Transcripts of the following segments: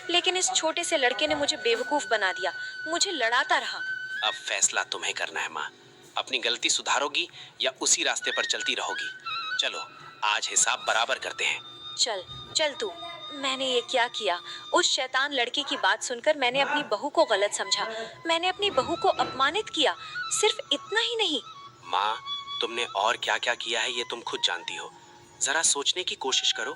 लेकिन इस छोटे से लड़के ने मुझे बेवकूफ बना दिया, मुझे लड़ाता रहा। अब फैसला तुम्हें करना है माँ। अपनी गलती सुधारोगी या उसी रास्ते पर चलती रहोगी? चलो आज हिसाब बराबर करते हैं। चल चल तू। मैंने ये क्या किया? उस शैतान लड़के की बात सुनकर मैंने अपनी बहू को गलत समझा। मैंने अपनी बहू को अपमानित किया। सिर्फ इतना ही नहीं। माँ, तुमने और क्या क्या किया है ये तुम खुद जानती हो। जरा सोचने की कोशिश करो।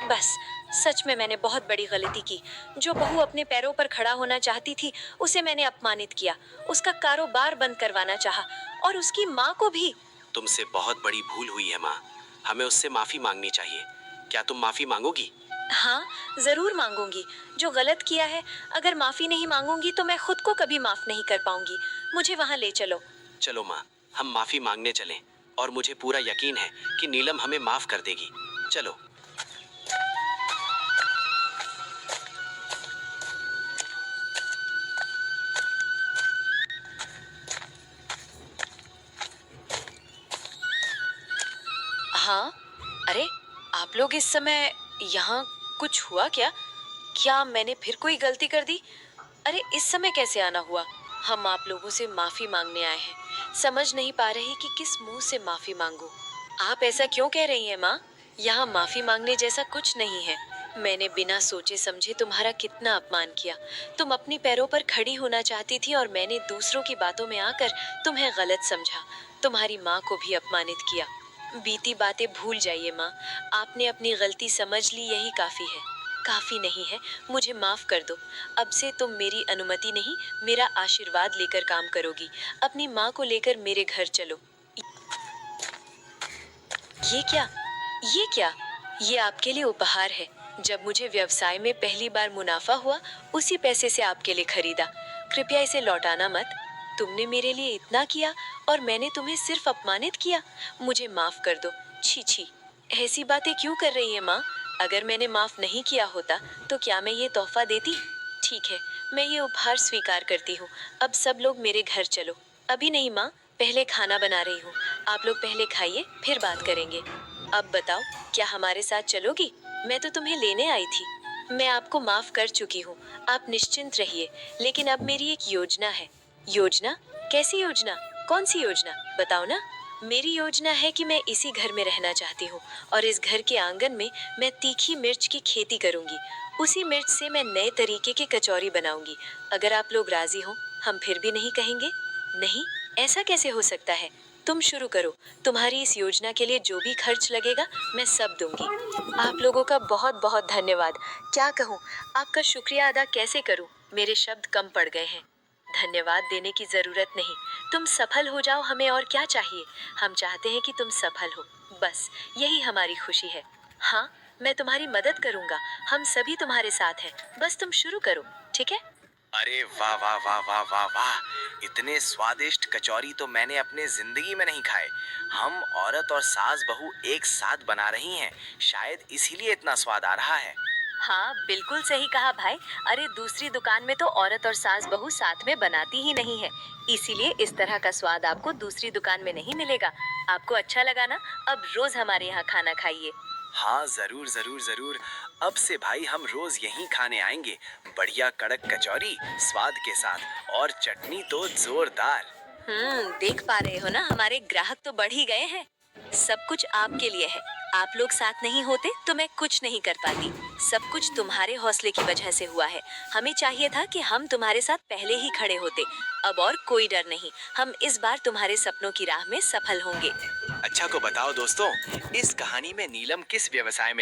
बस, सच में मैंने बहुत बड़ी गलती की। जो बहू अपने पैरों पर खड़ा होना चाहती थी, उसे मैंने अपमानित किया। उसका कारोबार बंद करवाना चाहा, और उसकी माँ को भी। तुमसे बहुत बड़ी भूल हुई है माँ। हमें उससे माफी मांगनी चाहिए। क्या तुम माफी मांगोगी? हाँ, जरूर मांगूंगी। जो गलत किया है, अगर माफी नहीं मांगूंगी तो मैं खुद को कभी माफ नहीं कर पाऊंगी। मुझे वहाँ ले चलो। चलो माँ, हम माफी मांगने चलें। और मुझे पूरा यकीन है कि नीलम हमें माफ कर देगी। चलो। हाँ, अरे आप लोग इस समय यहाँ, कुछ हुआ क्या? क्या मैंने फिर कोई गलती कर दी? अरे इस समय कैसे आना हुआ? हम आप लोगों से माफी मांगने आए हैं। समझ नहीं पा रही कि किस मुंह से माफी मांगूं। आप ऐसा क्यों कह रही हैं माँ? यहाँ माफी मांगने जैसा कुछ नहीं है। मैंने बिना सोचे समझे तुम्हारा कितना अपमान किया। तुम अपनी पैरों पर खड़ी होना चाहती थी और मैंने दूसरों की बातों में आकर तुम्हें गलत समझा। तुम्हारी माँ को भी अपमानित किया। बीती बातें भूल जाइए माँ। आपने अपनी गलती समझ ली, यही काफी है। काफी नहीं है, मुझे माफ कर दो। अब से तुम मेरी अनुमति नहीं, मेरा आशीर्वाद लेकर काम करोगी। अपनी माँ को लेकर मेरे घर चलो। ये क्या? ये क्या? ये आपके लिए उपहार है। जब मुझे व्यवसाय में पहली बार मुनाफा हुआ, उसी पैसे से आपके लिए खरीदा। कृपया इसे लौटाना मत। तुमने मेरे लिए इतना किया और मैंने तुम्हें सिर्फ अपमानित किया। मुझे माफ कर दो। छी छी, ऐसी बातें क्यों कर रही है माँ? अगर मैंने माफ नहीं किया होता तो क्या मैं ये तोहफा देती? ठीक है, मैं ये उपहार स्वीकार करती हूँ। अब सब लोग मेरे घर चलो। अभी नहीं माँ, पहले खाना बना रही हूँ। आप लोग पहले खाइए, फिर बात करेंगे। अब बताओ, क्या हमारे साथ चलोगी? मैं तो तुम्हें लेने आई थी। मैं आपको माफ कर चुकी हूँ, आप निश्चिंत रहिए। लेकिन अब मेरी एक योजना है। योजना? कैसी योजना? कौन सी योजना? बताओ ना। मेरी योजना है कि मैं इसी घर में रहना चाहती हूँ, और इस घर के आंगन में मैं तीखी मिर्च की खेती करूँगी। उसी मिर्च से मैं नए तरीके की कचौरी बनाऊंगी। अगर आप लोग राजी हो, हम फिर भी नहीं कहेंगे। नहीं, ऐसा कैसे हो सकता है? तुम शुरू करो। तुम्हारी इस योजना के लिए जो भी खर्च लगेगा, मैं सब दूंगी। आप लोगों का बहुत बहुत धन्यवाद। क्या कहूँ, आपका शुक्रिया अदा कैसे करूँ? मेरे शब्द कम पड़ गए हैं। धन्यवाद देने की जरूरत नहीं। तुम सफल हो जाओ, हमें और क्या चाहिए? हम चाहते हैं कि तुम सफल हो, बस यही हमारी खुशी है। हाँ, मैं तुम्हारी मदद करूंगा। हम सभी तुम्हारे साथ हैं। बस तुम शुरू करो, ठीक है? अरे वाह वाह वाह वाह वाह वाह! इतने स्वादिष्ट कचौरी तो मैंने अपने जिंदगी में नहीं खाए। हम औरत और सास बहू एक साथ बना रही हैं, शायद इसीलिए इतना स्वाद आ रहा है। हाँ, बिल्कुल सही कहा भाई। अरे दूसरी दुकान में तो औरत और सास बहू साथ में बनाती ही नहीं है, इसीलिए इस तरह का स्वाद आपको दूसरी दुकान में नहीं मिलेगा। आपको अच्छा लगा ना? अब रोज हमारे यहाँ खाना खाइए। हाँ जरूर जरूर जरूर। अब से भाई हम रोज यहीं खाने आएंगे। बढ़िया कड़क कचौरी स्वाद के साथ, और चटनी तो जोरदार। देख पा रहे हो ना, हमारे ग्राहक तो बढ़ ही गए हैं। सब कुछ आपके लिए है। आप लोग साथ नहीं होते तो मैं कुछ नहीं कर पाती। सब कुछ तुम्हारे हौसले की वजह से हुआ है। हमें चाहिए था कि हम तुम्हारे साथ पहले ही खड़े होते। अब और कोई डर नहीं। हम इस बार तुम्हारे सपनों की राह में सफल होंगे। अच्छा को बताओ दोस्तों, इस कहानी में नीलम किस व्यवसाय में